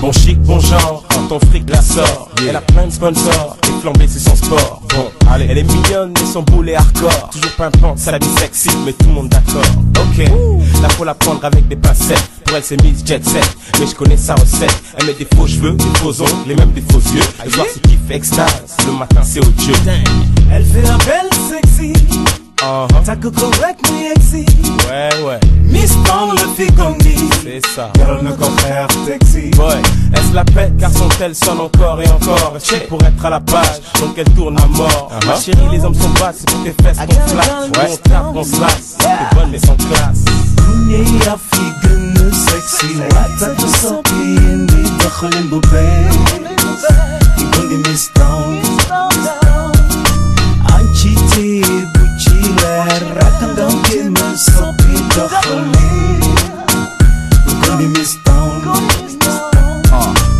Bon chic, bon genre, ton fric la sort. Elle a plein de sponsors, et flambé c'est son sport. Bon, allez, elle est mignonne mais son boule est hardcore. Toujours pimpante, ça la vie sexy, mais tout le monde d'accord. Ok, là faut la prendre avec des pincettes. Pour elle c'est Miss Jet Set, mais je connais sa recette. Elle met des faux cheveux, des faux ongles, les mêmes des faux yeux. Le soir c'est kiff extase, le matin c'est au Dieu. Elle fait la belle sexy. T'as que correct me exi. Ouais. Miss Town le fait comme dit. C'est ça. Girl le contraire sexy. Boy, elle se la pète car son tel sonne encore et encore. Check pour être à la page, donc elle tourne à mort. Ma chérie, les hommes sont bas, c'est pour tes fesses qu'on flatte. On tape, on se lasse. T'es bonne mais sans classe. Dunya ya fi gën sexy. Wata to sopi indi dakhalin bubay. Ikundi Miss Town. Anchiti buchiler. Rakandam kima sopi dakhalin. Ikundi Miss Town.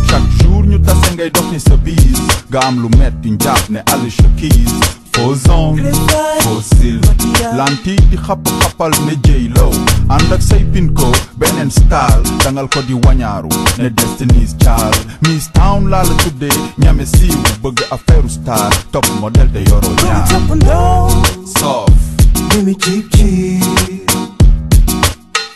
Chaque jour ñu tase ngay dox ni sa biis nga am lu metti njàpp ne Alicia Keys. Faux ongles, faux cils, lentille di xappal ne J-Lo. Ànd ak say pinko beneen style dangal ko di wañaaru ne Destiny's Child. Miss Town laa la tuddee ñame siiw bëgg affaire star top modèle de yoro ñaar. Sof Mimi cheap cheap.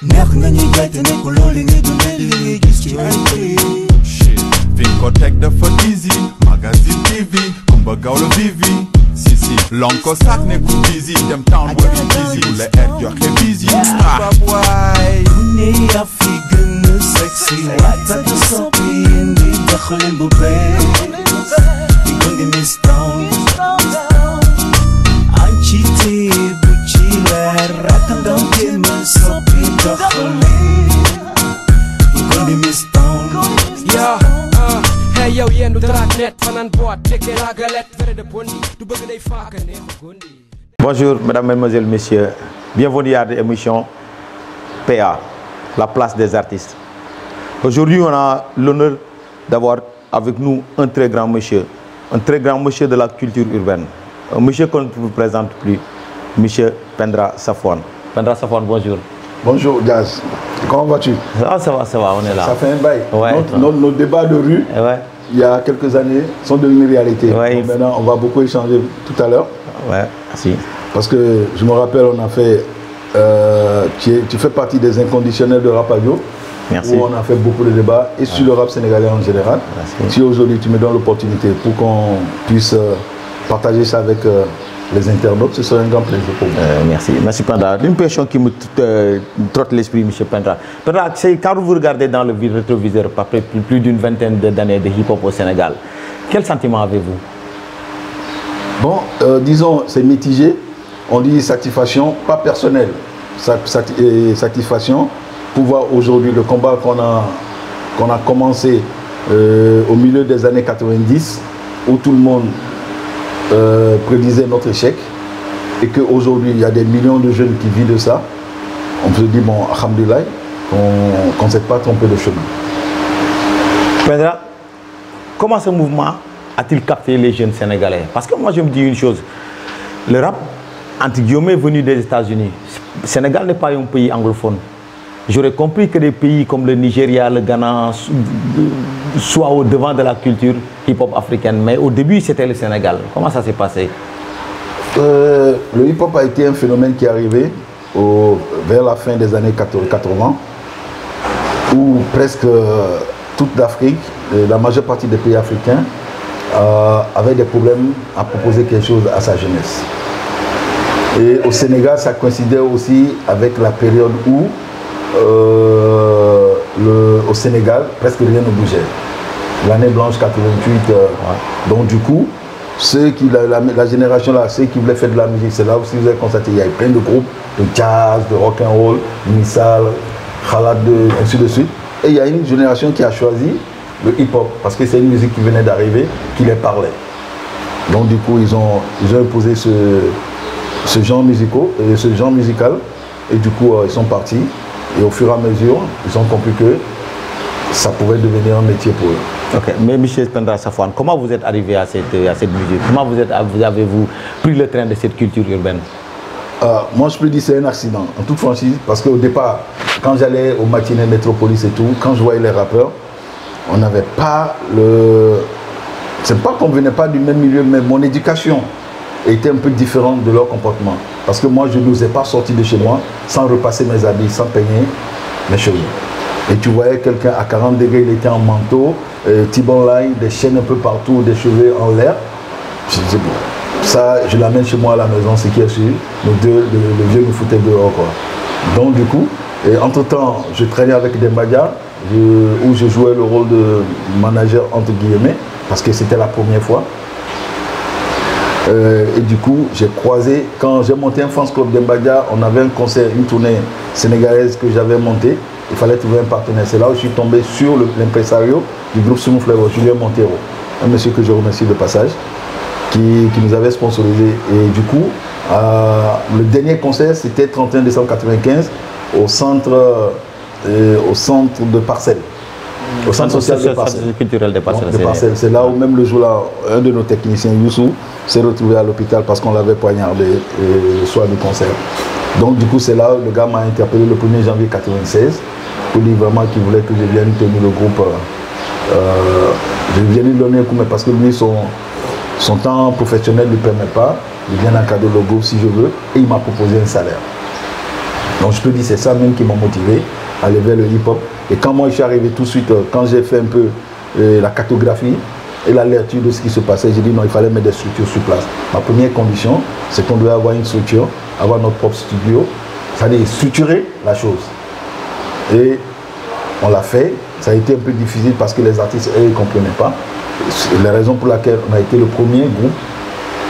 Neex nga ñuy jaay te nekkul loolu nga dundee li ngay gis ci ay clip. shit fi nga ko teg dafa easy magazine TV Kumba Gawlo Vivi. Si lonko sak ne ku busy dem town wo bi busy bu la et joxe busy Baboy Dunya ya fi gën sexy. Wata to sopi indi dakhalin bubay. Ikundi Miss Town. Anchiti buchiler. Rakandam kima sopi dakhalin. Ikundi Miss Town. Yeah, hey yow yendu dragnet fanan boîte tekke la galette vrai de bondi du bëgg day faaka neexu gondi. Bonjour mesdames, mesdemoiselles, messieurs. Bienvenue à l'émission PA, la place des artistes. Aujourd'hui, on a l'honneur d'avoir avec nous un très grand monsieur de la culture urbaine. Un monsieur qu'on ne vous présente plus, monsieur Pendra Safwan. Pendra Safwan, bonjour. Bonjour Jazz, comment vas-tu? Ah, ça va, on est là. Ça fait un bail. Ouais, nos débats de rue, ouais. Il y a quelques années, sont devenus réalité. Ouais, donc maintenant, on va beaucoup échanger tout à l'heure. Ouais, merci. Parce que je me rappelle, on a fait... tu fais partie des inconditionnels de Rap Radio. Merci. Où on a fait beaucoup de débats, et sur le rap sénégalais en général. Merci. Si aujourd'hui tu me donnes l'opportunité pour qu'on puisse partager ça avec les internautes, ce serait un grand plaisir pour moi. Merci Pendra. Une question qui me trotte l'esprit, M. Pendra. Pendra, quand vous regardez dans le rétroviseur, après plus d'une vingtaine d'années de hip-hop au Sénégal, quel sentiment avez-vous? Bon, disons, c'est mitigé. On dit satisfaction, pas personnelle. Satisfaction pour voir aujourd'hui le combat qu'on a commencé au milieu des années 90, où tout le monde prédisait notre échec, et qu'aujourd'hui il y a des millions de jeunes qui vivent de ça. On se dit, bon, alhamdoulilah, qu'on ne s'est pas trompé de chemin. Pendra, comment ce mouvement a-t-il capté les jeunes sénégalais? Parce que moi je me dis une chose, le rap, entre guillemets, venu des États-Unis. Le Sénégal n'est pas un pays anglophone. J'aurais compris que des pays comme le Nigeria, le Ghana soient au devant de la culture hip-hop africaine. Mais au début, c'était le Sénégal. Comment ça s'est passé? Le hip-hop a été un phénomène qui est arrivé vers la fin des années 80, où presque toute l'Afrique, la majeure partie des pays africains, avaient des problèmes à proposer quelque chose à sa jeunesse. Et au Sénégal, ça coïncidait aussi avec la période où, au Sénégal, presque rien ne bougeait. L'année blanche 88. Donc du coup, la génération là, ceux qui voulaient faire de la musique, c'est là où vous avez constaté, il y avait plein de groupes de jazz, de rock and roll, Missal, Khalad, ainsi de suite. Et il y a une génération qui a choisi le hip-hop, parce que c'est une musique qui venait d'arriver, qui les parlait. Donc du coup, ils ont imposé ce genre musical, et du coup, ils sont partis. Et au fur et à mesure, ils ont compris que ça pouvait devenir un métier pour eux. Ok, mais M. Pendra Safwan, comment vous êtes arrivé à cette musique? Comment vous avez-vous pris le train de cette culture urbaine? Moi, je peux dire que c'est un accident, en toute franchise, parce qu'au départ, quand j'allais au matinée Métropolis et tout, quand je voyais les rappeurs, on n'avait pas le... C'est pas qu'on ne venait pas du même milieu, mais mon éducation était un peu différente de leur comportement. Parce que moi, je n'osais pas sortir de chez moi sans repasser mes habits, sans peigner mes cheveux. Et tu voyais quelqu'un à 40 degrés, il était en manteau, T-bone line, des chaînes un peu partout, des cheveux en l'air. Je disais, bon, ça, je l'amène chez moi à la maison, ce qui est sûr. Nos deux, le vieux me foutait dehors, quoi. Donc, du coup, entre-temps, je traînais avec des Madia, où je jouais le rôle de manager, entre guillemets, parce que c'était la première fois. Et du coup, j'ai croisé, quand j'ai monté un fans club d'Embadia, on avait un concert, une tournée sénégalaise que j'avais montée. Il fallait trouver un partenaire. C'est là où je suis tombé sur l'impresario du groupe Smooth Flavor, Julien Montero, un monsieur que je remercie de passage, qui nous avait sponsorisé. Et du coup, le dernier concert, c'était 31 décembre 1995 au centre de Parcelles. Au centre social de Parcelles. Culturel de Parcelles. C'est là où même le jour-là, un de nos techniciens, Youssou, s'est retrouvé à l'hôpital parce qu'on l'avait poignardé le soir du concert. Donc du coup, c'est là où le gars m'a interpellé le 1er janvier 1996 pour dire vraiment qu'il voulait que je vienne tenir le groupe. Je viens lui donner un coup, mais parce que lui, son temps professionnel ne lui permet pas. Il vient encadrer le groupe si je veux et il m'a proposé un salaire. Donc je peux dire c'est ça même qui m'a motivé à aller vers le hip-hop. Et quand moi je suis arrivé tout de suite, quand j'ai fait un peu la cartographie et la lecture de ce qui se passait, j'ai dit non, il fallait mettre des structures sur place. Ma première condition, c'est qu'on devait avoir une structure, avoir notre propre studio, c'est-à-dire structurer la chose. Et on l'a fait. Ça a été un peu difficile parce que les artistes, eux, ne comprenaient pas. C'est la raison pour laquelle on a été le premier groupe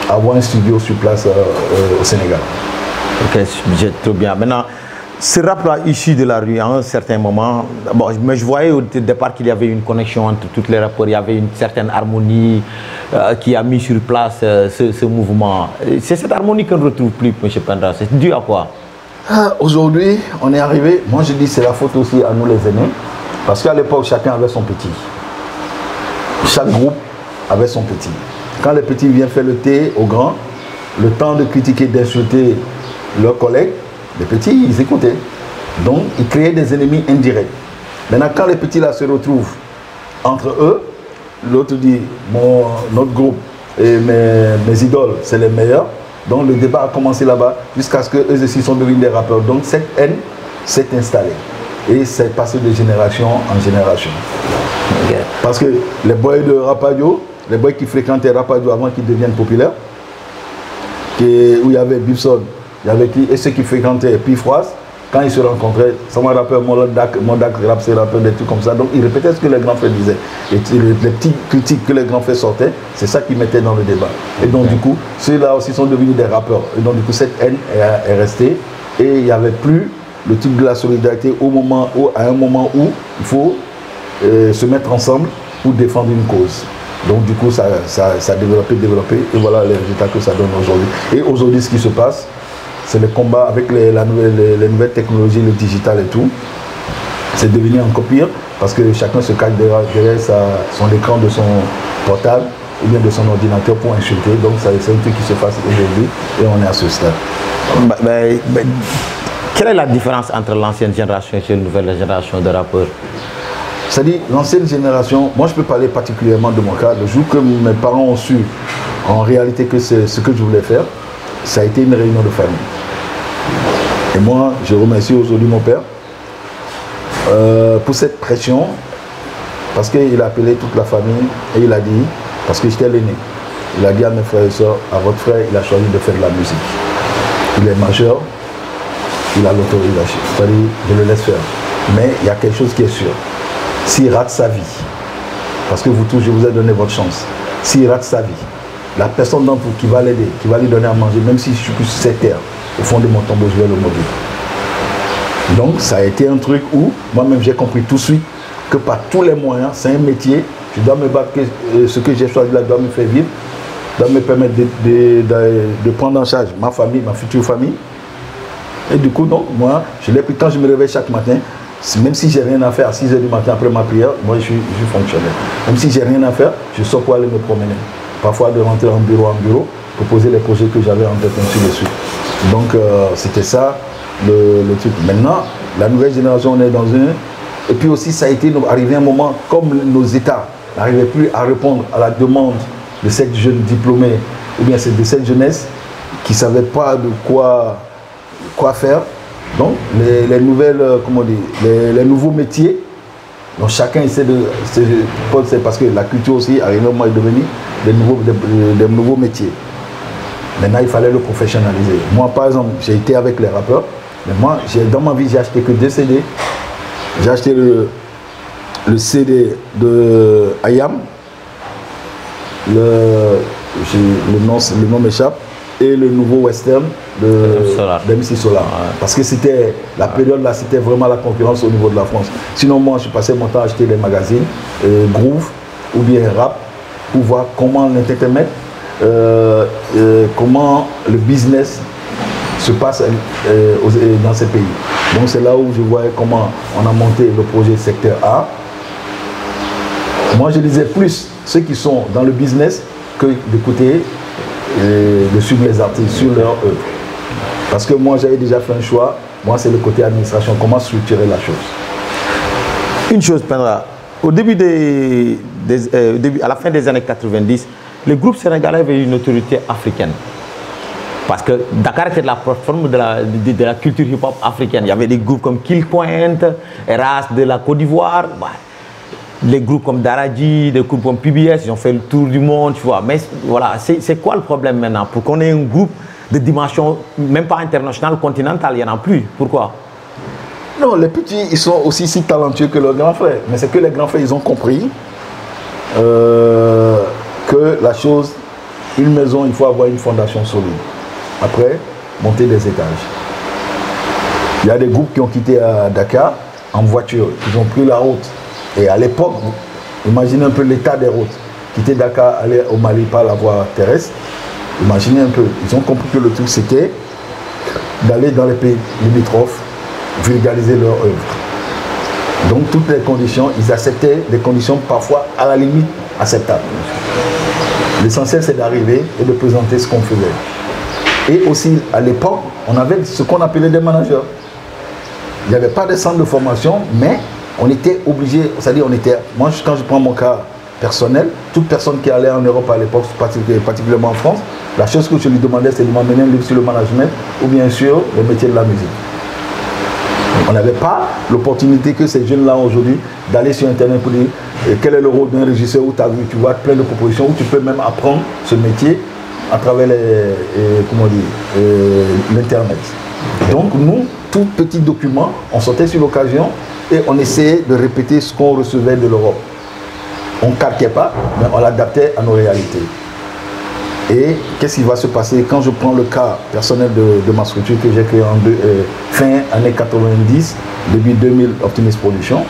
à avoir un studio sur place au Sénégal. Ok, j'ai trop bien. Maintenant, ce rap-là issu de la rue, à un certain moment, bon, mais je voyais au départ qu'il y avait une connexion entre tous les rappeurs, il y avait une certaine harmonie qui a mis sur place ce mouvement. C'est cette harmonie qu'on ne retrouve plus, M. Penda. C'est dû à quoi? Aujourd'hui, on est arrivé, moi je dis c'est la faute aussi à nous les aînés, parce qu'à l'époque, chacun avait son petit. Chaque groupe avait son petit. Quand les petits viennent faire le thé aux grands, le temps de critiquer, d'insulter leurs collègues, les petits, ils écoutaient. Donc, ils créaient des ennemis indirects. Maintenant, quand les petits là se retrouvent entre eux, l'autre dit, notre groupe et mes idoles, c'est les meilleurs. Donc, le débat a commencé là-bas jusqu'à ce qu'eux aussi sont devenus des rappeurs. Donc, cette haine s'est installée. Et c'est passé de génération en génération. Okay. Parce que les boys de Rapadio, les boys qui fréquentaient Rapadio avant qu'ils deviennent populaires, où il y avait Bibson, il y avait qui, et ceux qui fréquentaient Pifroise, quand ils se rencontraient, ça m'a rappelé Mondak rap, c'est rappeur, des trucs comme ça. Donc ils répétaient ce que les grands frères disaient. Et les petites critiques que les grands frères sortaient, c'est ça qu'ils mettaient dans le débat. Et donc du coup, ceux-là aussi sont devenus des rappeurs. Et donc du coup, cette haine est restée. Et il n'y avait plus le type de la solidarité à un moment où il faut se mettre ensemble pour défendre une cause. Donc du coup, ça a développé, et voilà les résultats que ça donne aujourd'hui. Et aujourd'hui, ce qui se passe, c'est le combat avec les nouvelles technologies, le digital et tout. C'est devenu encore pire parce que chacun se cache derrière son écran de son portable ou bien de son ordinateur pour insulter. Donc c'est un truc qui se passe aujourd'hui et on est à ce stade. Quelle est la différence entre l'ancienne génération et la nouvelle génération de rappeurs? C'est-à-dire, l'ancienne génération, moi je peux parler particulièrement de mon cas, le jour que mes parents ont su en réalité que c'est ce que je voulais faire, ça a été une réunion de famille. Et moi, je remercie aujourd'hui mon père pour cette pression, parce qu'il a appelé toute la famille et il a dit, parce que j'étais l'aîné, il a dit à mes frères et sœurs, à votre frère, il a choisi de faire de la musique. Il est majeur, il a l'autorisation, c'est-à-dire, je le laisse faire. Mais il y a quelque chose qui est sûr. S'il rate sa vie, parce que vous tous, je vous ai donné votre chance, s'il rate sa vie, la personne d'entre vous qui va l'aider, qui va lui donner à manger, même si je suis plus sur cette terre, au fond de mon tombeau, je vais le mourir. Donc ça a été un truc où, moi-même j'ai compris tout de suite que par tous les moyens, c'est un métier, je dois me battre, ce que j'ai choisi là doit me faire vivre, doit me permettre de prendre en charge ma famille, ma future famille. Et du coup, donc, moi, je l'ai pris quand je me réveille chaque matin. Même si j'ai rien à faire à 6 h du matin après ma prière, moi je suis fonctionnaire. Même si j'ai rien à faire, je sors pour aller me promener. Parfois de rentrer en bureau pour poser les projets que j'avais en tête, ainsi de suite. Donc c'était ça le truc. Maintenant, la nouvelle génération, on est dans une... Et puis aussi, ça a été arrivé un moment, comme nos États n'arrivaient plus à répondre à la demande de cette jeune diplômée, ou bien de cette jeunesse qui ne savait pas de quoi faire. Donc, les nouvelles, comment dire, les nouveaux métiers, donc chacun essaie de... C'est parce que la culture aussi, arrive au moment de devenir des nouveaux métiers. Maintenant, il fallait le professionnaliser. Moi, par exemple, j'ai été avec les rappeurs, mais moi, dans ma vie, j'ai acheté que 2 CD. J'ai acheté le CD de IAM, le nom m'échappe, et le nouveau western de MC Solar. Ouais. Parce que c'était la période là, c'était vraiment la concurrence au niveau de la France. Sinon, moi, je passais mon temps à acheter des magazines, Groove ou bien Rap, pour voir comment l'entertainment, comment le business se passe dans ces pays. Donc c'est là où je voyais comment on a monté le projet Secteur A. Moi, je disais plus ceux qui sont dans le business que d'écouter, de suivre les artistes sur leur œuvre. Parce que moi, j'avais déjà fait un choix. Moi, c'est le côté administration, comment structurer la chose. Une chose, Pendra, au début à la fin des années 90, le groupe sénégalais avait une autorité africaine. Parce que Dakar était de la plateforme de la culture hip-hop africaine. Il y avait des groupes comme Kill Point, Eras de la Côte d'Ivoire, les groupes comme Daradji, des groupes comme PBS, ils ont fait le tour du monde, tu vois. Mais voilà, c'est quoi le problème maintenant? Pour qu'on ait un groupe de dimension, même pas internationale, continentale, il n'y en a plus. Pourquoi? Non, les petits, ils sont aussi si talentueux que leurs grands frères. Mais c'est que les grands frères, ils ont compris que la chose, une maison, il faut avoir une fondation solide. Après, monter des étages. Il y a des groupes qui ont quitté Dakar en voiture, ils ont pris la route. Et à l'époque, imaginez un peu l'état des routes. Quitter Dakar, aller au Mali par la voie terrestre, imaginez un peu. Ils ont compris que le truc c'était d'aller dans les pays limitrophes, vulgariser leur œuvre. Donc toutes les conditions, ils acceptaient des conditions parfois à la limite acceptables. L'essentiel c'est d'arriver et de présenter ce qu'on faisait. Et aussi à l'époque, on avait ce qu'on appelait des managers. Il n'y avait pas de centre de formation, mais on était obligé, c'est-à-dire on était, moi quand je prends mon cas personnel, toute personne qui allait en Europe à l'époque, particulièrement en France, la chose que je lui demandais c'est de m'emmener un livre sur le management ou bien sûr le métier de la musique. On n'avait pas l'opportunité que ces jeunes-là aujourd'hui d'aller sur Internet pour dire quel est le rôle d'un régisseur où tu as vu, tu vois plein de propositions, où tu peux même apprendre ce métier à travers l'Internet. Donc nous, tout petit document, on sortait sur l'occasion et on essayait de répéter ce qu'on recevait de l'Europe. On ne calquait pas, mais on l'adaptait à nos réalités. Et qu'est-ce qui va se passer quand je prends le cas personnel de ma structure que j'ai créée en fin années 90, début 2000, Optimist Production.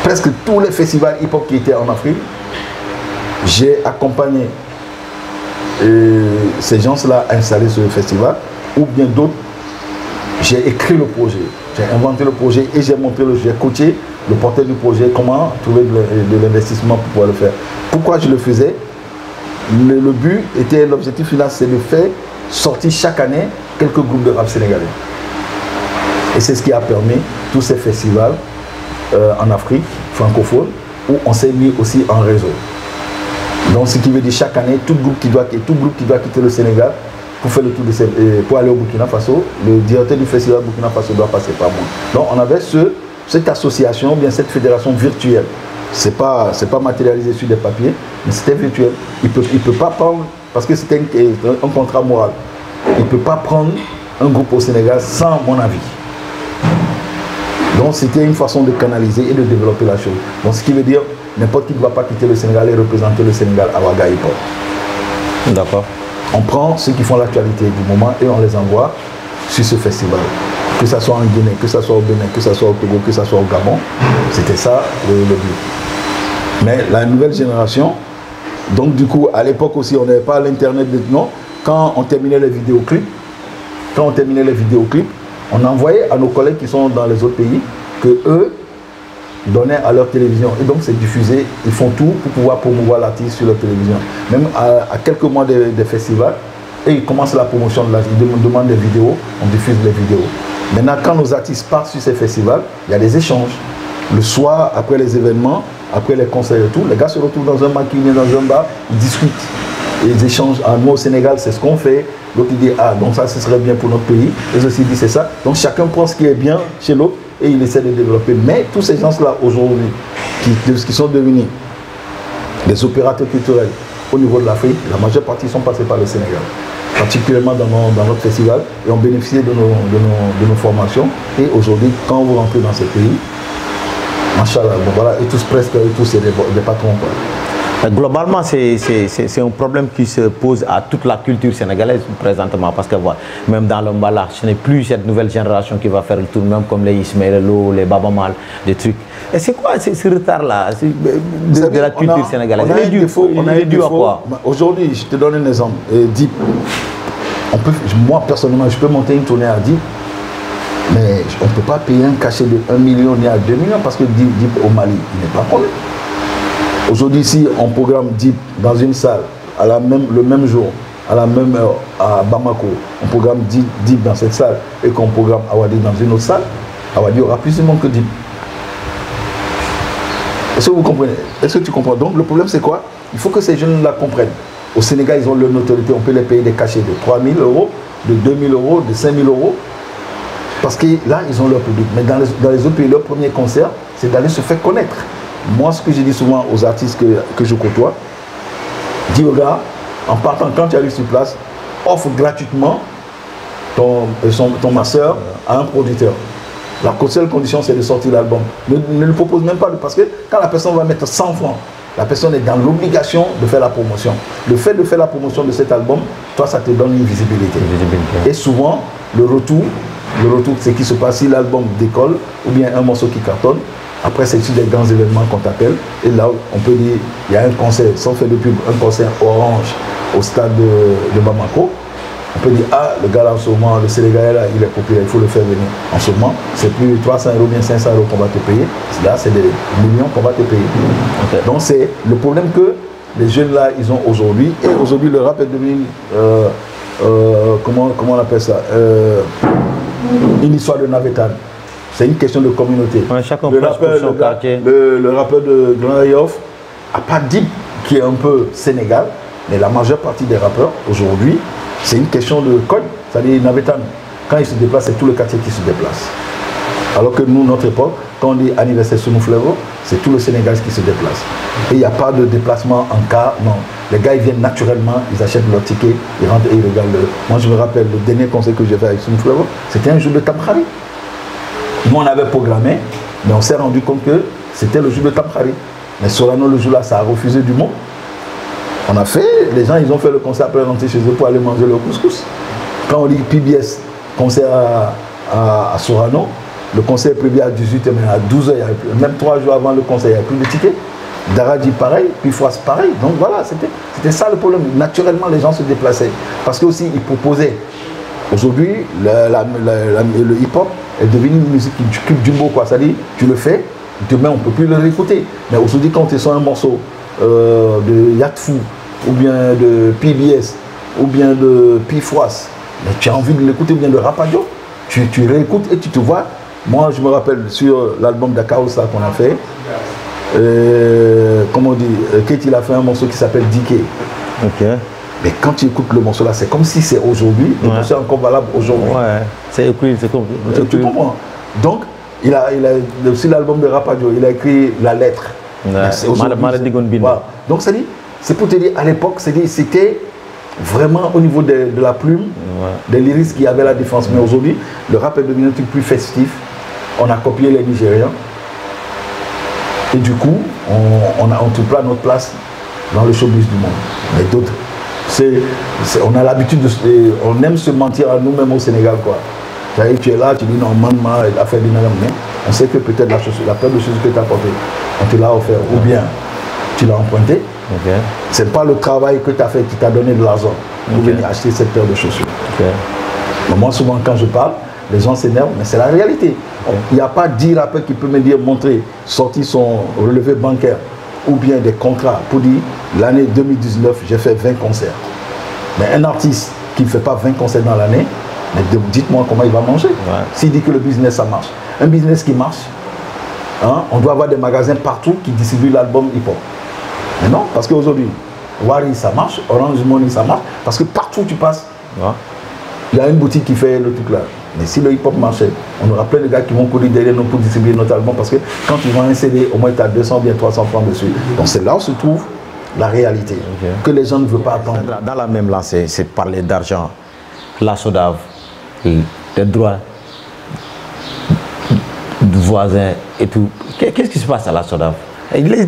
Presque tous les festivals hip-hop qui étaient en Afrique, j'ai accompagné ces gens-là à installer ce festival, ou bien d'autres, j'ai écrit le projet, j'ai inventé le projet et j'ai coaché le porteur du projet, comment trouver de l'investissement pour pouvoir le faire. Pourquoi je le faisais? Le but était, l'objectif final, c'est de faire sortir chaque année quelques groupes de rap sénégalais. Et c'est ce qui a permis tous ces festivals en Afrique francophone où on s'est mis aussi en réseau. Donc ce qui veut dire chaque année, tout groupe qui doit quitter le Sénégal pour faire le tour pour aller au Burkina Faso, le directeur du festival Burkina Faso doit passer par moi. Donc on avait cette association, bien cette fédération virtuelle. C'est pas matérialisé sur des papiers, mais c'était virtuel. Il peut pas prendre, parce que c'était un contrat moral, il ne peut pas prendre un groupe au Sénégal sans mon avis. Donc c'était une façon de canaliser et de développer la chose. Donc ce qui veut dire, n'importe qui ne va pas quitter le Sénégal et représenter le Sénégal à Ouaga Hip Hop. D'accord. On prend ceux qui font l'actualité du moment et on les envoie sur ce festival. Que ce soit en Guinée, que ce soit au Bénin, que ce soit au Togo, que ce soit au Gabon. C'était ça le but. Mais la nouvelle génération, donc du coup, à l'époque aussi, on n'avait pas l'internet maintenant. Quand on terminait les vidéoclips, on envoyait à nos collègues qui sont dans les autres pays que eux donnaient à leur télévision. Et donc c'est diffusé, ils font tout pour pouvoir promouvoir l'artiste sur leur télévision. Même à quelques mois des festivals, et ils commencent la promotion, ils me demandent des vidéos, on diffuse les vidéos. Maintenant, quand nos artistes partent sur ces festivals, il y a des échanges. Le soir, après les événements, après les concerts et tout, les gars se retrouvent dans un maquinier, dans un bar, ils discutent. Et ils échangent. Ah, nous au Sénégal, c'est ce qu'on fait. L'autre dit, ah, donc ça, ce serait bien pour notre pays. Les aussi disent, c'est ça. Donc chacun prend ce qui est bien chez l'autre et il essaie de développer. Mais tous ces gens-là, aujourd'hui, qui sont devenus des opérateurs culturels au niveau de l'Afrique, la majeure partie sont passés par le Sénégal. Particulièrement dans notre festival, et ont bénéficié de nos formations. Et aujourd'hui, quand vous rentrez dans ce pays, machallah, bon voilà, et tous presque, c'est des patrons. Quoi. Globalement, c'est un problème qui se pose à toute la culture sénégalaise présentement, parce que voilà, même dans le mbalax, ce n'est plus cette nouvelle génération qui va faire le tour, même comme les Ismaël Lo, les Baba Mal, des trucs. Et c'est quoi ce retard-là de la culture sénégalaise? On a dû à quoi? Aujourd'hui, je te donne un exemple. Deep. Moi, personnellement, je peux monter une tournée à Deep, mais on ne peut pas payer un cachet de 1 million ni à 2 millions parce que Deep au Mali, il n'est pas connu. Aujourd'hui, si on programme Deep dans une salle le même jour, à la même heure, à Bamako, on programme Deep dans cette salle et qu'on programme Awadi dans une autre salle, Awadi aura plus de monde que Deep. Est-ce que vous comprenez? Est-ce que tu comprends? Donc le problème c'est quoi? Il faut que ces jeunes-là comprennent. Au Sénégal, ils ont leur notoriété, on peut les payer des cachets de 3 000 €, de 2 000 €, de 5 000 €. Parce que là, ils ont leur public. Mais dans les autres pays, leur premier concert, c'est d'aller se faire connaître. Moi, ce que je dis souvent aux artistes que je côtoie, dis aux gars, en partant, quand tu arrives sur place, offre gratuitement ton master à un producteur. La seule condition, c'est de sortir l'album. Ne le propose même pas, parce que quand la personne va mettre 100 francs, la personne est dans l'obligation de faire la promotion. Le fait de faire la promotion de cet album, toi, ça te donne une visibilité. Et souvent, le retour, c'est ce qui se passe si l'album décolle, ou bien un morceau qui cartonne. Après, c'est sur des grands événements qu'on t'appelle. Et là, on peut dire, il y a un concert, sans faire de pub, un concert Orange au stade de Bamako. On peut dire, ah, le gars là en ce moment, le Sénégalais là, il est populaire, il faut le faire venir. En ce moment, c'est plus 300 € bien 500 € qu'on va te payer. Là, c'est des millions qu'on va te payer. Okay. Donc, c'est le problème que les jeunes là, ils ont aujourd'hui. Et aujourd'hui, le rap est devenu, comment on appelle ça, une histoire de navetan. C'est une question de communauté. Ouais, chacun le rappeur de Grand Yoff n'a pas Deep qui est un peu Sénégal, mais la majeure partie des rappeurs aujourd'hui, c'est une question de code. C'est-à-dire navetan. Quand ils se déplacent, c'est tout le quartier qui se déplace. Alors que nous, notre époque, quand on dit anniversaire Sounou Flevo, c'est tout le Sénégal qui se déplace. Et il n'y a pas de déplacement en car, non. Les gars, ils viennent naturellement, ils achètent leur ticket, ils rentrent et ils regardent. Moi, je me rappelle, le dernier concert que j'ai fait avec Sounou Flevo, c'était un jour de Tamkhari. Nous, on avait programmé, mais on s'est rendu compte que c'était le jour de Tamkhari. Mais Sorano, le jour-là, ça a refusé du mot. On a fait, les gens, ils ont fait le concert après rentrer chez eux pour aller manger leur couscous. Quand on dit PBS, concert à Sorano, le concert est prévu à 18h, mais à 12h, même 3 jours avant le concert, il n'y avait plus de tickets. Daradi pareil, puis Fouas pareil. Donc voilà, c'était ça le problème. Naturellement, les gens se déplaçaient. Parce que aussi, ils proposaient. Aujourd'hui, le hip-hop est devenu une musique qui cube du mot, quoi. C'est-à-dire, tu le fais, demain, on ne peut plus le réécouter. Mais aujourd'hui, quand tu sens un morceau de Yatfou, ou bien de PBS, ou bien de Pifouas, mais tu as envie de l'écouter, ou bien de Rapadio, tu réécoutes et tu te vois. Moi, je me rappelle sur l'album d'Akaosa qu'on a fait, comment on dit, Kate, il a fait un morceau qui s'appelle DK. Ok. Mais quand tu écoutes le morceau là, c'est comme si c'est aujourd'hui, le morceau est encore valable aujourd'hui. Ouais, c'est écrit, c'est comme. Tu comprends? Donc, il a aussi l'album de Rapadio, il a écrit la lettre. Voilà. Donc, c'est pour te dire, à l'époque, c'était vraiment au niveau de la plume, des lyrics qui avaient la défense. Mais aujourd'hui, le rap est devenu un truc plus festif. On a copié les Nigérians. Et du coup, on trouve pas notre place dans le showbiz du monde. Mais d'autres, on a l'habitude on aime se mentir à nous-mêmes au Sénégal, quoi. Tu es là, tu dis non, maman, il a fait des nagam, mais on sait que peut-être la paire de chaussures que tu as portée, on te l'a offert, ou bien tu l'as emprunté. Okay. C'est pas le travail que tu as fait qui t'a donné de l'argent pour venir acheter cette paire de chaussures. Okay. Mais moi, souvent, quand je parle, les gens s'énervent, mais c'est la réalité. Il n'y a pas 10 rappeurs qui peuvent me dire, montrer, sortir son relevé bancaire ou bien des contrats pour dire, l'année 2019, j'ai fait 20 concerts. Mais un artiste qu'il ne fait pas 20 concerts dans l'année, mais dites-moi comment il va manger. Ouais. S'il dit que le business, ça marche. Un business qui marche, hein, on doit avoir des magasins partout qui distribuent l'album hip-hop. Mais non, parce qu'aujourd'hui, Wari, ça marche, Orange Money, ça marche, parce que partout où tu passes, Ouais. il y a une boutique qui fait le truc là. Mais si le hip-hop marchait, on aura plein de gars qui vont courir derrière nous pour distribuer notre album, parce que quand ils vont un CD, au moins tu as 200 bien 300 francs dessus. Donc c'est là où se trouve la réalité, que les gens ne veulent pas attendre. Dans la même lancée, c'est parler d'argent, la SODAV, les droits du voisin et tout. Qu'est-ce qui se passe à la SODAV?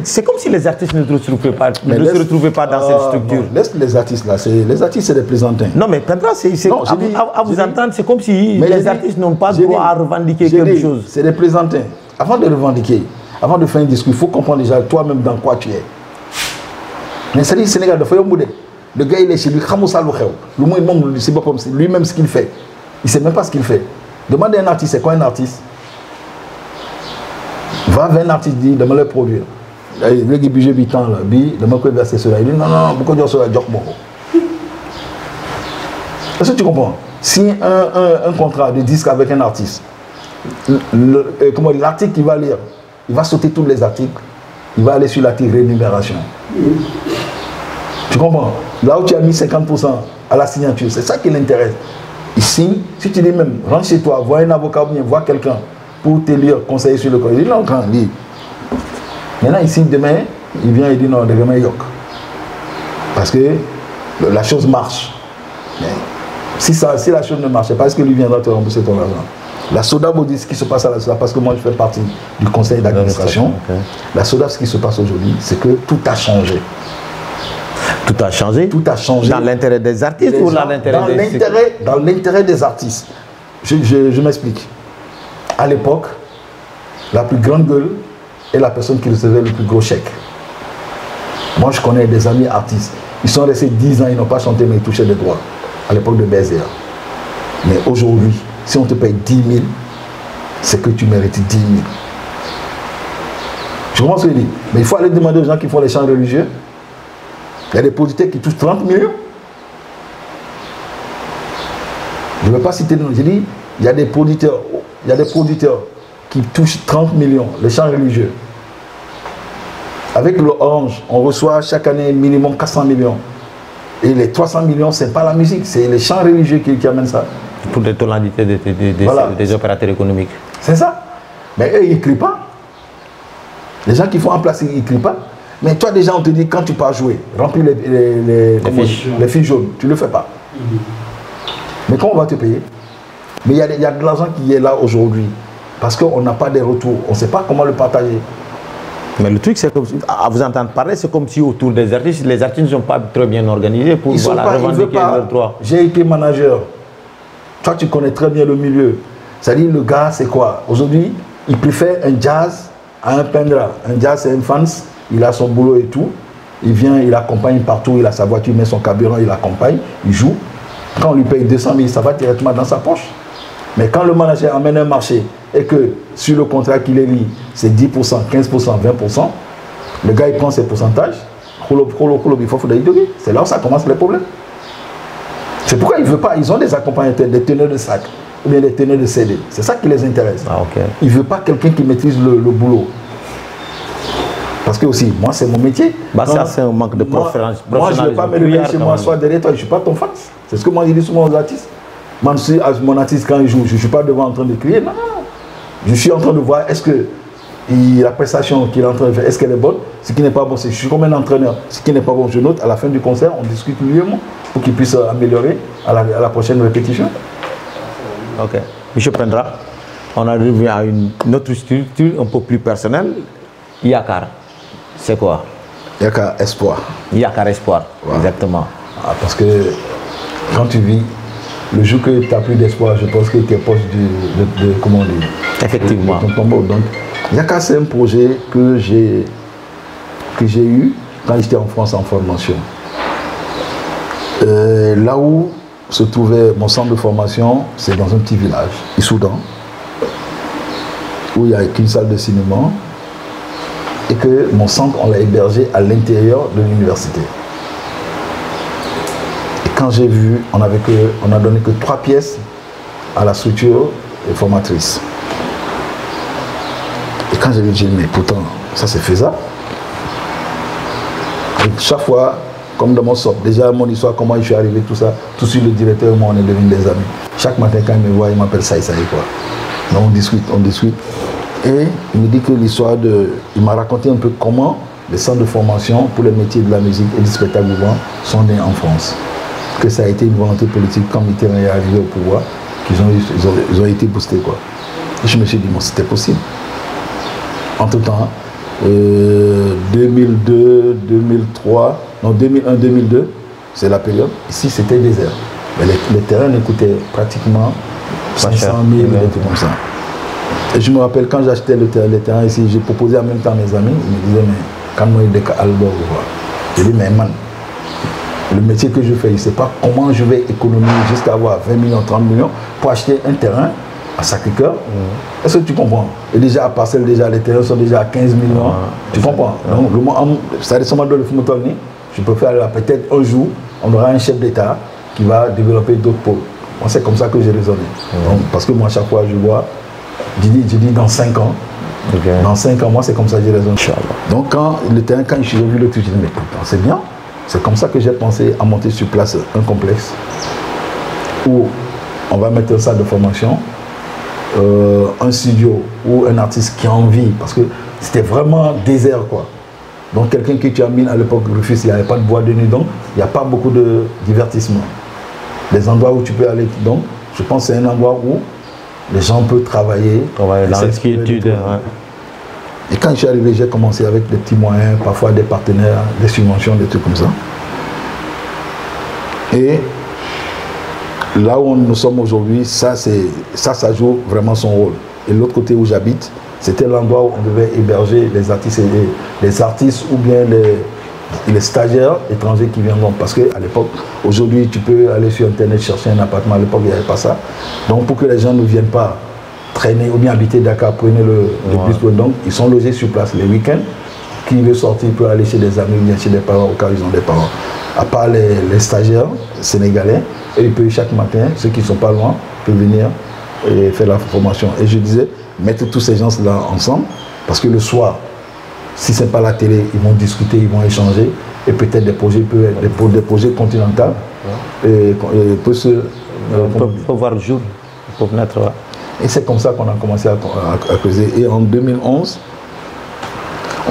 C'est comme si les artistes ne se retrouvaient pas dans cette structure. Non, laisse les artistes là, les artistes c'est des plaisantins. Non mais Pendra, à vous entendre, c'est comme si les artistes n'ont pas droit à revendiquer quelque chose. C'est des plaisantins. Avant de revendiquer, avant de faire un discours, il faut comprendre déjà toi-même dans quoi tu es. Mais c'est-à-dire le Sénégal, le gars il est chez lui, lui-même ce qu'il fait. Il ne sait même pas ce qu'il fait. Demandez à un artiste, c'est quoi un artiste? Va vers un artiste, dit, de me le produire. Le budget bitan là, de me verser cela. Il dit non, beaucoup de choses sont est-ce que tu comprends? Si un contrat de disque avec un artiste, l'article qu'il va lire, il va sauter tous les articles, il va aller sur l'article rémunération. Tu comprends? Là où tu as mis 50% à la signature, c'est ça qui l'intéresse. Il signe, si tu dis même, rentre chez toi, vois un avocat ou bien vois quelqu'un pour te lire, conseiller sur le code. Il dit non, quand lit. Maintenant, il signe demain, il vient et dit non, demain, yok. Parce que la chose marche. Mais si la chose ne marche pas, est-ce que lui viendra te rembourser ton argent? La SODAV vous dit ce qui se passe à la SODAV, parce que moi je fais partie du conseil d'administration. Okay. La SODAV, ce qui se passe aujourd'hui, c'est que tout a changé. Tout a changé? Tout a changé. Dans l'intérêt des artistes ou dans l'intérêt des... Dans l'intérêt des artistes. Je m'explique. À l'époque, la plus grande gueule est la personne qui recevait le plus gros chèque. Moi, je connais des amis artistes. Ils sont restés 10 ans, ils n'ont pas chanté, mais ils touchaient des droits. À l'époque de BZR. Mais aujourd'hui, si on te paye 10 000, c'est que tu mérites 10 000. Tu comprends ce que je dis? Mais il faut aller demander aux gens qui font les chants religieux. Il y a des producteurs qui touchent 30 millions. Je ne vais pas citer de nom. J'ai dit, il y a des producteurs qui touchent 30 millions, les chants religieux. Avec le Orange, on reçoit chaque année minimum 400 millions. Et les 300 millions, ce n'est pas la musique, c'est les chants religieux qui amènent ça. Pour les tonalités des opérateurs économiques. C'est ça. Mais eux, ils ne crient pas. Les gens qui font en place, ils ne crient pas. Mais toi, déjà, on te dit, quand tu pars jouer, remplis les fiches jaunes. Tu ne le fais pas. Mais comment on va te payer? Mais il y a de l'argent qui est là aujourd'hui. Parce qu'on n'a pas de retours. On ne sait pas comment le partager. Mais le truc, c'est que, à vous entendre parler, c'est comme si autour des artistes, les artistes ne sont pas très bien organisés pour revendiquer leurs droits. J'ai été manager. Toi, tu connais très bien le milieu. C'est-à-dire, le gars, c'est quoi? Aujourd'hui, il préfère un jazz à un Pendra. Un jazz, c'est un fans, il a son boulot et tout. Il vient, il accompagne partout, il a sa voiture, il met son carburant, il accompagne, il joue. Quand on lui paye 200 000, ça va directement dans sa poche. Mais quand le manager amène un marché et que sur le contrat qu'il est lié, c'est 10%, 15%, 20%, le gars il prend ses pourcentages, c'est là où ça commence les problèmes. C'est pourquoi ils ne veulent pas, ils ont des accompagnateurs, des teneurs de sac, ou bien des teneurs de CD. C'est ça qui les intéresse. Ah, okay. Ils ne veulent pas quelqu'un qui maîtrise le boulot. Parce que aussi, moi c'est mon métier. Bah, ça c'est un manque de professionnalisme. Moi je ne vais pas me lever chez moi, soit derrière toi, je ne suis pas ton fan. C'est ce que moi je dis souvent aux artistes. Moi, mon artiste quand il joue, je ne suis pas devant en train de crier, non. Je suis en train de voir est-ce que la prestation qu'il est en train de faire, est-ce qu'elle est bonne? Ce qui n'est pas bon, c'est je suis comme un entraîneur. Ce qui n'est pas bon, je note. À la fin du concert, on discute lui et moi pour qu'il puisse améliorer à la prochaine répétition. Ok. Monsieur Pendra, on arrive à une autre structure un peu plus personnelle. Yakar, c'est quoi? Yakar Espoir. Yakar Espoir, ouais. Exactement. Ah, parce que quand tu vis, le jour que tu n'as plus d'espoir, je pense que tu es proche de comment dire. Effectivement. De ton tombeau. Donc, Yakar, c'est un projet que j'ai eu quand j'étais en France en formation. Là où se trouvait mon centre de formation, c'est dans un petit village, Issoudun, où il n'y a qu'une salle de cinéma, et que mon centre, on l'a hébergé à l'intérieur de l'université. Et quand j'ai vu, on a donné que 3 pièces à la structure formatrice. Et quand j'ai vu, j'ai dit, mais pourtant, ça c'est faisable. Et chaque fois, comme dans mon sort, déjà mon histoire, comment je suis arrivé, tout ça, tout de suite le directeur et moi, on est devenus des amis. Chaque matin, quand il me voit, il m'appelle ça quoi. Donc on discute. Et il me dit que l'histoire il m'a raconté un peu comment les centres de formation pour les métiers de la musique et du spectacle vivant sont nés en France. Que ça a été une volonté politique quand Mitterrand est arrivé au pouvoir, qu'ils ont été boostés, quoi. Et je me suis dit, bon, c'était possible. Entre-temps, 2002, 2003, non 2001, 2002, c'est la période. Ici, c'était désert. Mais les terrains coûtaient pratiquement 500 000, des trucs comme ça. Et je me rappelle quand j'achetais les terrains ici, j'ai proposé en même temps à mes amis, ils me disaient, mais quand moi il est à Albor, j'ai dit, mais man, le métier que je fais, je ne sais pas comment je vais économiser jusqu'à avoir 20 millions, 30 millions pour acheter un terrain à Sacré-Cœur. Est-ce que tu comprends? Et déjà à Parcelles, déjà les terrains sont déjà à 15 millions. Tu comprends? Donc, ça ressemble à le Fumotoni. Je peux faire peut-être un jour, on aura un chef d'État qui va développer d'autres pôles. Moi, c'est comme ça que j'ai raisonné. Donc, parce que moi, à chaque fois, je vois, je dis dans 5 ans. Dans 5 ans, moi, c'est comme ça que j'ai raisonné. Donc, quand j'ai vu le truc, j'ai dit, mais pourtant, c'est bien. C'est comme ça que j'ai pensé à monter sur place un complexe où on va mettre une salle de formation, un studio ou un artiste qui a envie, parce que c'était vraiment désert, quoi. Donc quelqu'un qui tu as mis à l'époque Rufus, il n'y avait pas de bois de nuit, donc il n'y a pas beaucoup de divertissement. Des endroits où tu peux aller, donc je pense que c'est un endroit où les gens peuvent travailler dans l'inquiétude. Et quand je suis arrivé, j'ai commencé avec des petits moyens, parfois des partenaires, des subventions, des trucs comme ça. Et là où nous sommes aujourd'hui, ça joue vraiment son rôle. Et l'autre côté où j'habite, c'était l'endroit où on devait héberger les artistes ou bien les stagiaires étrangers qui viendront. Parce qu'à l'époque, aujourd'hui, tu peux aller sur Internet chercher un appartement. À l'époque, il n'y avait pas ça. Donc, pour que les gens ne viennent pas traîner ou bien habiter Dakar, prenez le bus. Donc, ils sont logés sur place les week-ends. Qui veut sortir peut aller chez des amis ou bien chez des parents au cas où ils ont des parents. À part les stagiaires sénégalais, et ils peuvent chaque matin, ceux qui ne sont pas loin, peuvent venir et faire la formation. Et je disais, mettre tous ces gens-là ensemble, parce que le soir, si ce n'est pas la télé, ils vont discuter, ils vont échanger, et peut-être des projets continentaux peuvent voir le jour, peuvent naître. Et c'est comme ça qu'on a commencé à creuser. Et en 2011,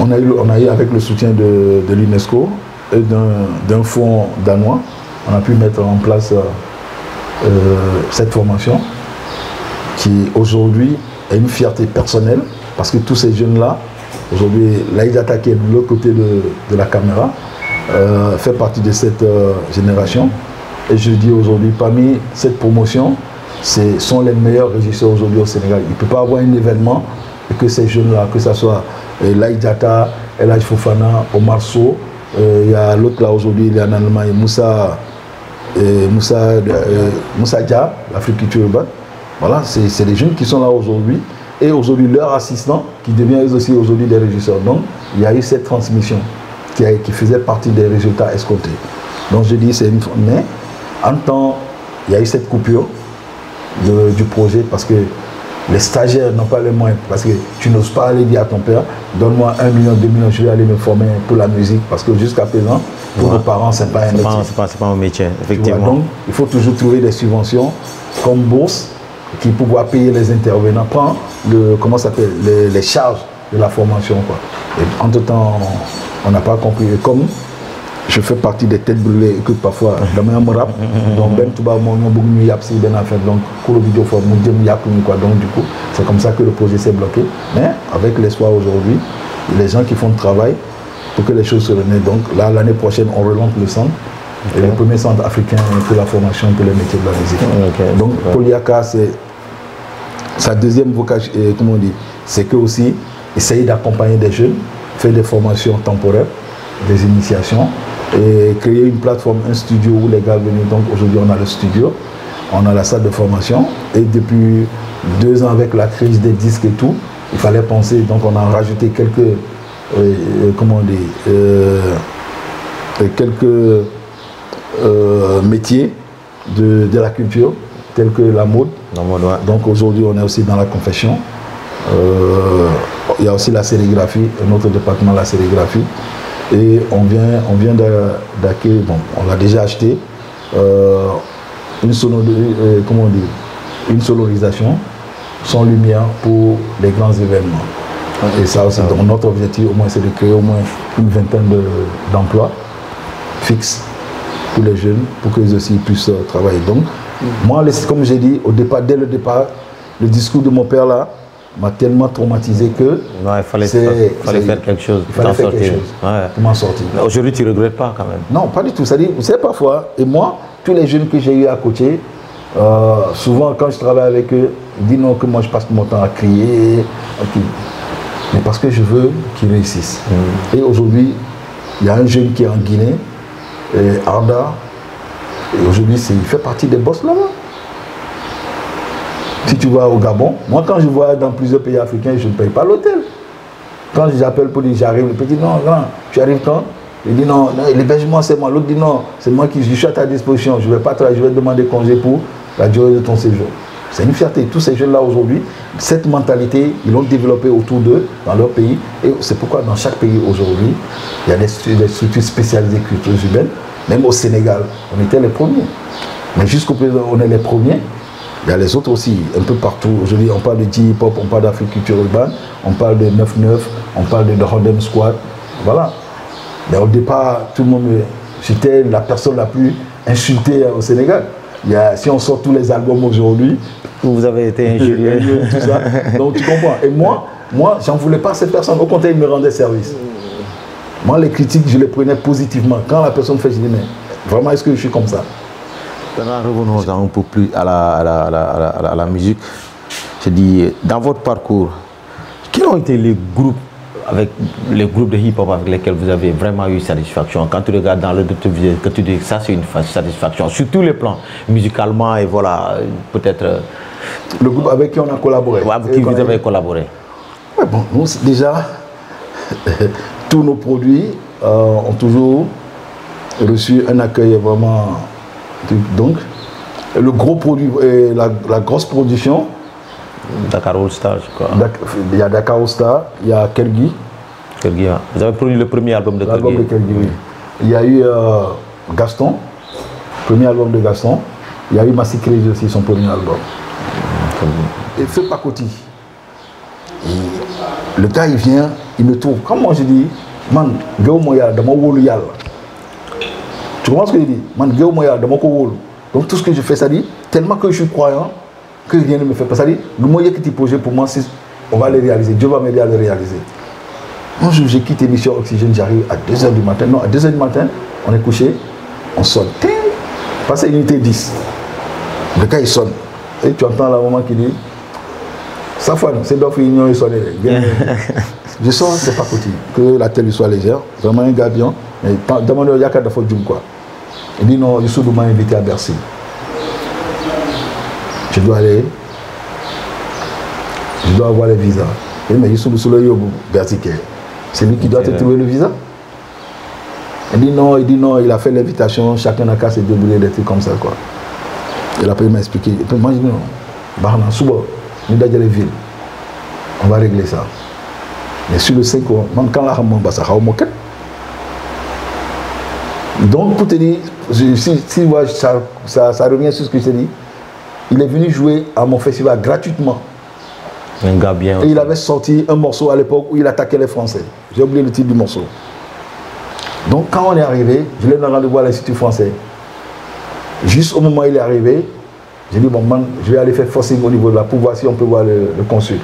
on a eu avec le soutien de l'UNESCO et d'un fonds danois, on a pu mettre en place cette formation qui aujourd'hui est une fierté personnelle parce que tous ces jeunes-là, aujourd'hui, Laïdata qui est de l'autre côté de la caméra, fait partie de cette génération. Et je dis aujourd'hui, parmi cette promotion, sont les meilleurs régisseurs aujourd'hui au Sénégal. Il ne peut pas avoir un événement et que ces jeunes-là, que ce soit Laïdata, El Hadj Fofana, Omar Sow, il y a l'autre là aujourd'hui, il est en Allemagne, Moussa Dia, l'Afrique culture urbaine. Voilà, c'est des jeunes qui sont là aujourd'hui. Et aujourd'hui, leurs assistants, qui deviennent aussi aujourd'hui des régisseurs. Donc, il y a eu cette transmission qui faisait partie des résultats escomptés. Donc, je dis, mais en temps, il y a eu cette coupure du projet parce que les stagiaires n'ont pas les moyens. Parce que tu n'oses pas aller dire à ton père, donne-moi 1 million, 2 millions, je vais aller me former pour la musique. Parce que jusqu'à présent, pour nos parents, ce n'est pas un métier. C'est pas un métier, effectivement. Donc, il faut toujours trouver des subventions comme bourse qui pouvoir payer les intervenants, prendre les charges de la formation, quoi. Et entre-temps, on n'a pas compris. Et comme je fais partie des têtes brûlées et que parfois, dans mon rap, donc ben tout bas, mon beaucoup mieux yapsi ben affaire, donc pour le vidéo forme, quoi. Donc du coup, c'est comme ça que le projet s'est bloqué. Mais avec l'espoir aujourd'hui, les gens qui font le travail pour que les choses se renaissent. Donc là, l'année prochaine, on relance le centre. Et le premier centre africain pour la formation pour les métiers de la musique. Donc Poliaka, c'est sa deuxième vocation, comment on dit, c'est que aussi essayer d'accompagner des jeunes, faire des formations temporaires, des initiations, et créer une plateforme, un studio où les gars viennent. Donc aujourd'hui on a le studio, on a la salle de formation, et depuis 2 ans avec la crise des disques et tout, il fallait penser, donc on a rajouté quelques, comment on dit, quelques métiers de la culture, tels que la mode. Ouais. Donc aujourd'hui, on est aussi dans la confection. Il y a aussi la sérigraphie, notre département la sérigraphie. Et on vient d'acquérir, bon, on l'a déjà acheté, une sonorisation sans lumière pour les grands événements. Et ça aussi, donc notre objectif au moins c'est de créer au moins une vingtaine d'emplois fixes pour les jeunes, pour qu'ils aussi puissent travailler. Donc, moi, comme j'ai dit, dès le départ, le discours de mon père là m'a tellement traumatisé que il fallait faire quelque chose. Il fallait faire quelque chose pour m'en sortir. Aujourd'hui, tu ne regrettes pas quand même? Non, pas du tout. C'est-à-dire, vous savez, parfois, et moi, tous les jeunes que j'ai eu à côté, souvent quand je travaille avec eux, ils disent non, que moi je passe mon temps à crier, mais parce que je veux qu'ils réussissent. Et aujourd'hui, il y a un jeune qui est en Guinée, Arda, et aujourd'hui, il fait partie des boss là-bas. Si tu vas au Gabon, moi quand je vois dans plusieurs pays africains, je ne paye pas l'hôtel. Quand j'appelle pour dire j'arrive, le petit dit non, grand, tu arrives quand? Il dit non, l'hébergement c'est moi. L'autre dit non, c'est moi qui suis à ta disposition, je ne vais pas travailler, je vais demander congé pour la durée de ton séjour. C'est une fierté. Tous ces jeunes-là aujourd'hui, cette mentalité, ils l'ont développée autour d'eux, dans leur pays. Et c'est pourquoi dans chaque pays aujourd'hui, il y a des structures spécialisées cultures urbaines. Même au Sénégal, on était les premiers. Mais jusqu'au présent, on est les premiers. Il y a les autres aussi, un peu partout. Aujourd'hui, on parle de J-Hip-Hop, on parle d'Africulture urbaine, on parle de 9-9, on parle de Harlem Squad. Voilà. Mais au départ, tout le monde, j'étais la personne la plus insultée au Sénégal. Si on sort tous les albums aujourd'hui, vous avez été injurié. Tout ça. Donc tu comprends. Et moi, j'en voulais pas à cette personne. Au contraire, il me rendait service. Moi, les critiques, je les prenais positivement. Quand la personne fait, je dis, mais vraiment, est-ce que je suis comme ça? Revenons un peu plus à la musique. Je dis, dans votre parcours, quels ont été les groupes de hip-hop avec lesquels vous avez vraiment eu satisfaction? Quand tu regardes dans le doute, que tu dis que ça c'est une satisfaction, sur tous les plans, musicalement et voilà, peut-être... Le groupe avec qui on a collaboré. Ouais, avec qui vous avez collaboré. Ouais, bon, nous, déjà, tous nos produits ont toujours reçu un accueil vraiment... Donc, le gros produit, la grosse production... Dakar All Star, je crois. Il y a Dakar All Star, il y a Kelgi. Kelgi, ouais. Vous avez produit le premier album de Kelgi. L'album de Kelgi, oui. Il y a eu Gaston, premier album de Gaston. Il y a eu Massi Crazy aussi, son premier album. Et Feu Pakoti. Le gars, il vient, il me trouve. Comme moi, je dis, man, Géo Moya, de mon wolu yal. Tu comprends ce que je dis? Man, Géo Moya, de mon wolu. Donc tout ce que je fais, ça dit, tellement que je suis croyant, que rien ne me fait pas. Ça dit, le moyen que tu projet pour moi, on va le réaliser. Dieu va m'aider à le réaliser. Un jour, j'ai quitté Mission Oxygène, j'arrive à 2h du matin. Non, à 2h du matin, on est couché, on sonne. Parce que unité 10. Le gars, il sonne. Et tu entends la maman qui dit, ça fois, c'est d'offre union, il sonne. Je sens, c'est pas possible. Que la tête lui soit légère. Vraiment un gars bien. Mais demandez au Yaka de Fodjoum quoi. Il dit non, Youssou m'a invité à Bercy. Je dois aller. Je dois avoir les visas. Et mais Youssou Bercy, c'est lui qui doit te trouver le visa. Il dit non, il a fait l'invitation, chacun n'a qu'à se débrouiller des trucs comme ça quoi. Et après il m'a expliqué. Et puis moi je dis non, Barna, Souba, nous d'ailleurs les villes. On va régler ça. Mais sur le 5 ans, même quand la Ramon va ça donc pour te dire, si moi, ça revient sur ce que je t'ai dit, il est venu jouer à mon festival gratuitement. Un gars bien. Et il avait sorti un morceau à l'époque où il attaquait les Français. J'ai oublié le titre du morceau. Donc quand on est arrivé, je l'ai donné rendez-vous à l'Institut français. Juste au moment où il est arrivé, j'ai dit bon man, je vais aller faire forcing au niveau de là pour voir si on peut voir le consul.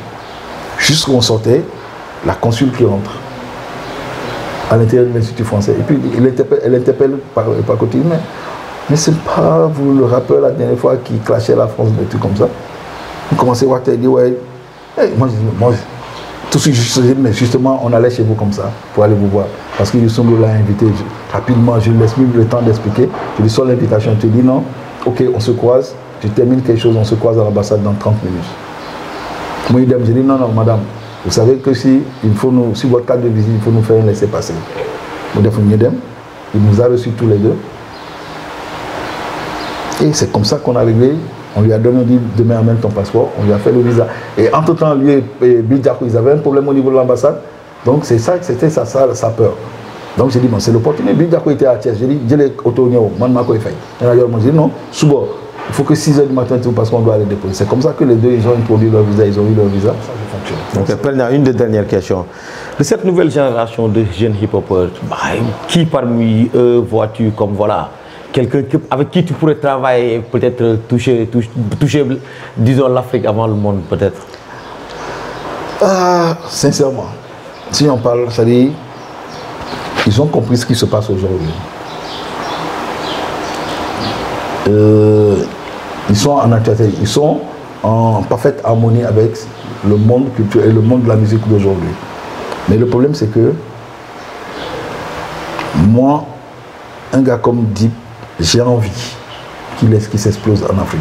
Juste quand on sortait, la consul qui rentre à l'intérieur de l'Institut français. Et puis elle interpelle par côté, mais c'est pas vous le rappeur la dernière fois qui clashait la France, des trucs comme ça. On commençait à voir, il dit ouais. Hey, moi, tout ce que je faisais, mais justement, on allait chez vous comme ça pour aller vous voir. Parce que Youssou l'a invité rapidement, je ne laisse même le temps d'expliquer. Je lui sors l'invitation, tu dis non, ok, on se croise, tu termines quelque chose, on se croise à l'ambassade dans 30 minutes. Moi, je dis non, madame, vous savez que si votre carte de visite, il faut nous faire un laisser-passer. Il nous a reçus tous les deux. Et c'est comme ça qu'on a réglé. On lui a donné, dit, demain amène ton passeport, on lui a fait le visa. Et entre-temps, lui et Bill Diaco, ils avaient un problème au niveau de l'ambassade. Donc c'est ça, c'était sa peur. Donc j'ai dit, bon, c'est l'opportunité. Bill Diaco était à Thiès. J'ai dit, j'ai les auto-niaux, moi, je fait. J'ai dit, non, Souba, il faut que 6 h du matin, parce qu'on doit aller déposer. C'est comme ça que les deux, ils ont introduit leur visa, ils ont eu leur visa. Ça fonctionne. Okay, une des dernières questions. De cette nouvelle génération de jeunes hip-hopers, qui parmi eux vois-tu comme voilà quelqu'un avec qui tu pourrais travailler et peut-être toucher, disons, l'Afrique avant le monde, peut-être? Sincèrement, si on parle, c'est-à-dire, ils ont compris ce qui se passe aujourd'hui. Ils sont en actualité, ils sont en parfaite harmonie avec le monde culturel et le monde de la musique d'aujourd'hui. Mais le problème, c'est que moi, un gars comme Dip, j'ai envie qu'il s'explose en Afrique.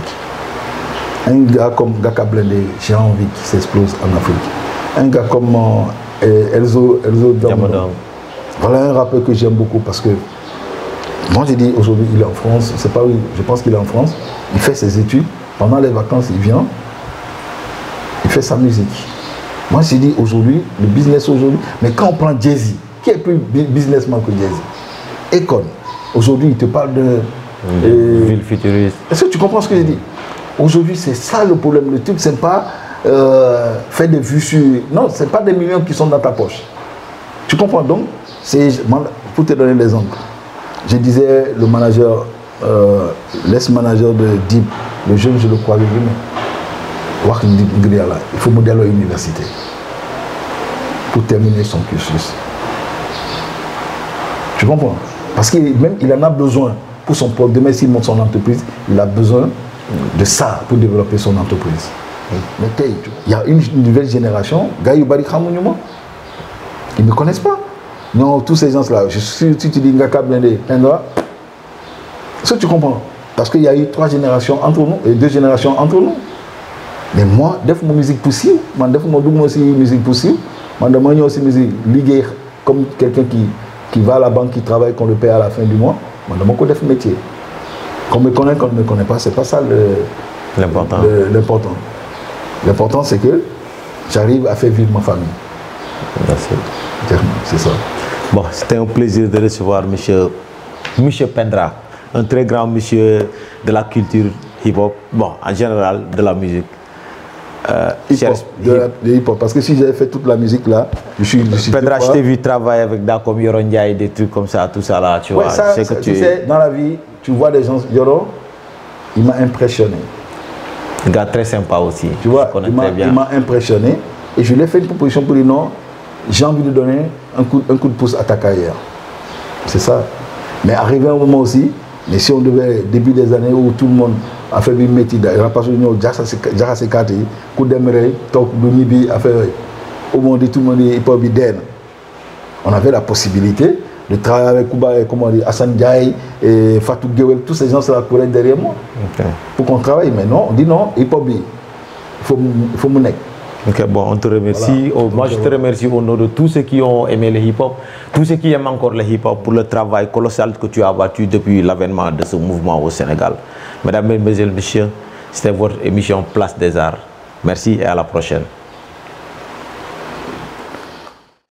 Un gars comme Gaka Blindé, j'ai envie qu'il s'explose en Afrique. Un gars comme Elzo Diamondong. Voilà un rappeur que j'aime beaucoup parce que moi j'ai dit aujourd'hui il est en France, c'est pas oui, je pense qu'il est en France, il fait ses études, pendant les vacances il vient, il fait sa musique. Moi j'ai dit aujourd'hui, le business aujourd'hui, mais quand on prend Jay-Z, qui est plus businessman que Jay-Z? Akon, aujourd'hui il te parle de... ville futuriste. Est-ce que tu comprends ce que j'ai dit? Aujourd'hui c'est ça le problème, le truc c'est pas faire des vues sur... Non, c'est pas des millions qui sont dans ta poche. Tu comprends donc? Pour te donner l'exemple, je disais le manager, l'ex-manager de Dip, le jeune, je le crois, il faut monter à l'université pour terminer son cursus. Tu comprends? Parce qu'il en a besoin pour son propre. Demain, s'il monte son entreprise, il a besoin de ça pour développer son entreprise. Mais il y a une nouvelle génération, ils ne me connaissent pas. Non, tous ces gens-là, si tu dis Ngaka Blindé, est-ce que tu comprends? Parce qu'il y a eu 3 générations entre nous et 2 générations entre nous. Mais moi, je fais ma musique possible, je fais musique possible, je fais aussi musique ligue comme quelqu'un qui va à la banque, qui travaille, qu'on le paie à la fin du mois. Je fais mon métier. Qu'on me connaît, qu'on ne me connaît pas, c'est pas ça l'important. L'important, c'est que j'arrive à faire vivre ma famille. Merci. C'est ça. Bon, c'était un plaisir de recevoir monsieur Pendra, un très grand monsieur de la culture hip-hop, bon, en général, de la musique. Hip-hop, parce que si j'avais fait toute la musique là, je suis Pendra, je t'ai vu travailler avec Dakom Yorondia et des trucs comme ça, tout ça là, tu vois. Ça, tu sais, dans la vie, tu vois des gens, Yoro, il m'a impressionné. Un gars très sympa aussi, tu vois, il m'a impressionné et je lui ai fait une proposition pour lui, non, j'ai envie de donner un coup de pouce à ta carrière. C'est ça. Mais arrivé un moment aussi, mais si on devait, début des années où tout le monde a fait une métier, il n'y a pas de coup d'aimerait, au monde tout le monde est pas bidène. On avait la possibilité de travailler avec Kuba, comment on dit, Hassan Diaye et Fatou Gewel, tous ces gens-là couraient derrière moi. Okay. Pour qu'on travaille. Mais non, on dit non, il faut mon nec. Ok, bon, on te remercie. Voilà. Moi, je te remercie au nom de tous ceux qui ont aimé le hip-hop, tous ceux qui aiment encore le hip-hop pour le travail colossal que tu as abattu depuis l'avènement de ce mouvement au Sénégal. Mesdames, Mesdemoiselles, Messieurs, c'était votre émission Place des Arts. Merci et à la prochaine.